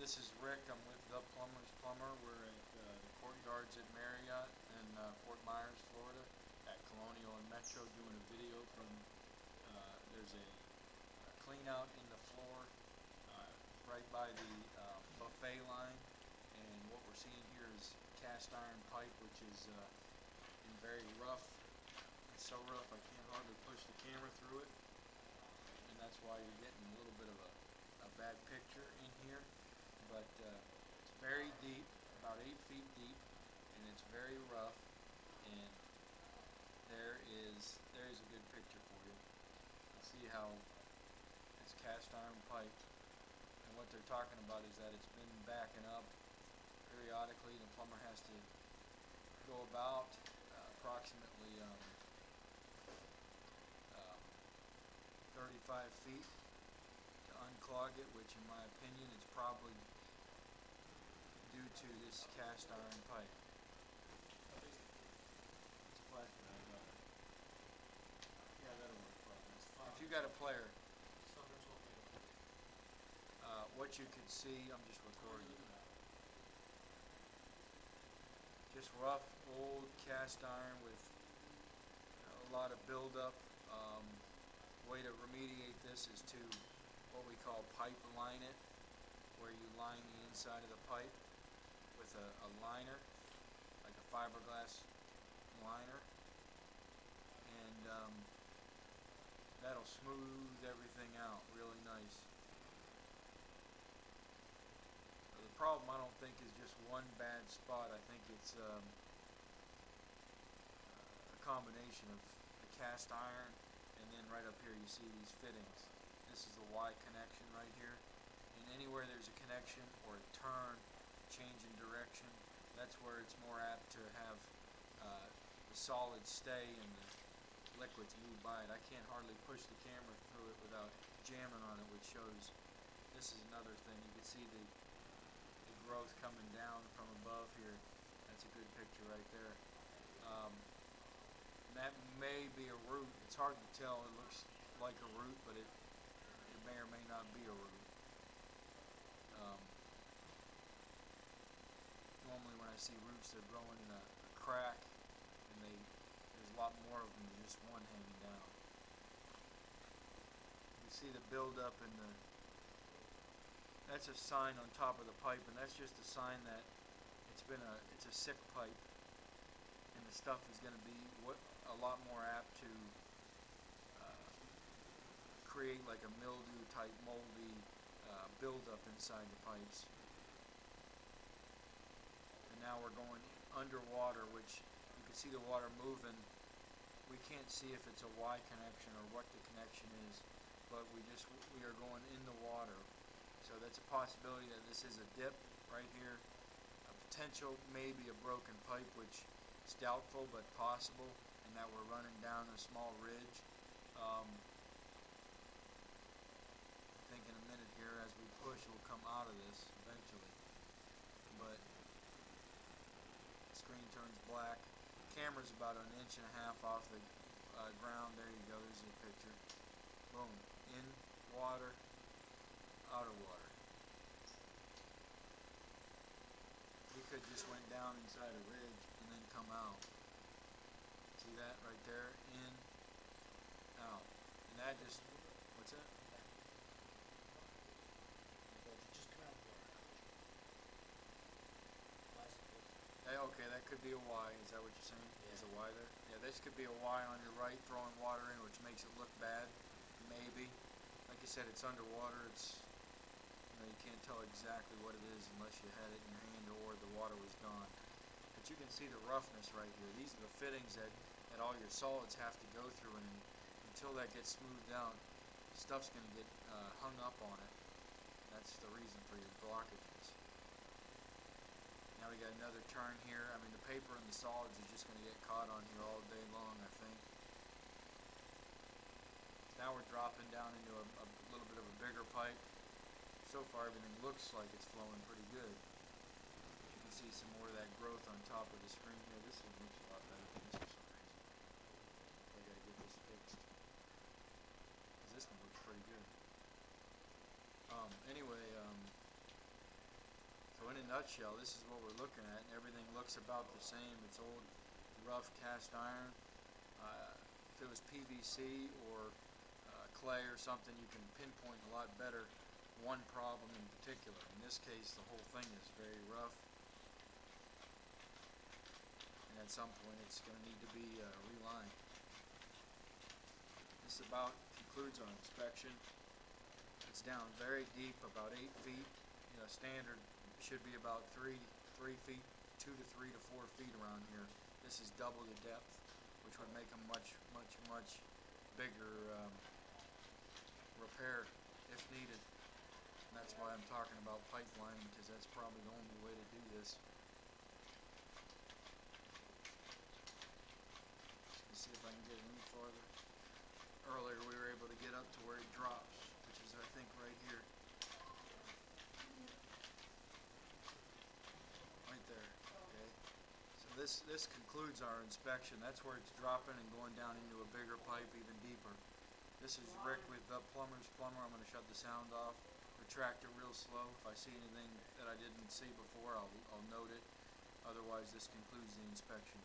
This is Rick. I'm with The Plumber's Plumber. We're at the courtyards at Marriott in Fort Myers, Florida, at Colonial and Metro, doing a video from. There's a clean out in the floor right by the buffet line, and what we're seeing here is cast iron pipe, which is in very rough. It's so rough I can't hardly push the camera through it, and that's why you're getting a little bit of a bad picture in here. But it's very deep, about 8 feet deep, and it's very rough. And there's a good picture for you. You see how it's cast iron pipe, and what they're talking about is that it's been backing up periodically. The plumber has to go about approximately 35 feet to unclog it, which in my opinion is probably due to this cast iron pipe. It's plastic. Yeah, that'll work fine. If you got a player, what you could see, I'm just recording it. Just rough, old cast iron with a lot of buildup. Way to remediate this is to what we call pipe line it, where you line the inside of the pipe with a liner, like a fiberglass liner, and that'll smooth everything out really nice. The problem, I don't think, is just one bad spot. I think it's a combination of the cast iron, and then right up here you see these fittings. This is the Y connection right here, and anywhere there's a connection or a turn, change in direction, that's where it's more apt to have the solid stay and the liquids move by it. I can't hardly push the camera through it without jamming on it, which shows. This is another thing. You can see the growth coming down from above here. That's a good picture right there. That may be a root. It's hard to tell. It looks like a root, but it may or may not be a root. Normally when I see roots, they're growing in a crack, and there's a lot more of them than just one hanging down. You see the buildup in the. That's a sign on top of the pipe, and that's just a sign that it's a sick pipe, and the stuff is going to be a lot more apt to create like a mildew type moldy buildup inside the pipes. And now we're going underwater, which you can see the water moving. We can't see if it's a Y connection or what the connection is, but we are going in the water. So that's a possibility that this is a dip right here. A potential, maybe a broken pipe, which is doubtful but possible, and that we're running down a small ridge. I think in a minute here, as we push, we'll come out of this eventually. But the screen turns black. The camera's about 1.5 inches off the ground. There you go. There's your picture. Boom. In water. Out of water. We could just went down inside a ridge and then come out. See that right there? In, out. And that just, what's that? Hey, okay, that could be a Y. Is that what you're saying? Yeah. Is a Y there? Yeah, this could be a Y on your right, throwing water in, which makes it look bad. Maybe. Like I said, it's underwater. You can't tell exactly what it is unless you had it in your hand or the water was gone. But you can see the roughness right here. These are the fittings that all your solids have to go through, and until that gets smoothed out, stuff's going to get hung up on it. That's the reason for your blockages. Now we got another turn here. I mean, the paper and the solids is just going to get caught on here all day long, I think. Now we're dropping down into a little bit of a bigger pipe. So far, everything looks like it's flowing pretty good. You can see some more of that growth on top of the screen here. This one looks a lot better than this for some reason. I gotta get this fixed, because this one looks pretty good. Anyway, So in a nutshell, this is what we're looking at, and everything looks about the same. It's old, rough cast iron. If it was PVC or clay or something, you can pinpoint a lot better one problem in particular. In this case, the whole thing is very rough, and at some point it's going to need to be relined. This about concludes our inspection. It's down very deep, about 8 feet. Standard should be about 3 feet, 2 to 3 to 4 feet around here. This is double the depth, which would make a much bigger repair if needed. And that's why I'm talking about pipeline, because that's probably the only way to do this. Let's see if I can get any farther. Earlier we were able to get up to where it drops, which is I think right here. Right there. Okay. So this concludes our inspection. That's where it's dropping and going down into a bigger pipe, even deeper. This is Rick with the Plumber's Plumber. I'm going to shut the sound off, retract it real slow. If I see anything that I didn't see before, I'll note it. Otherwise, this concludes the inspection.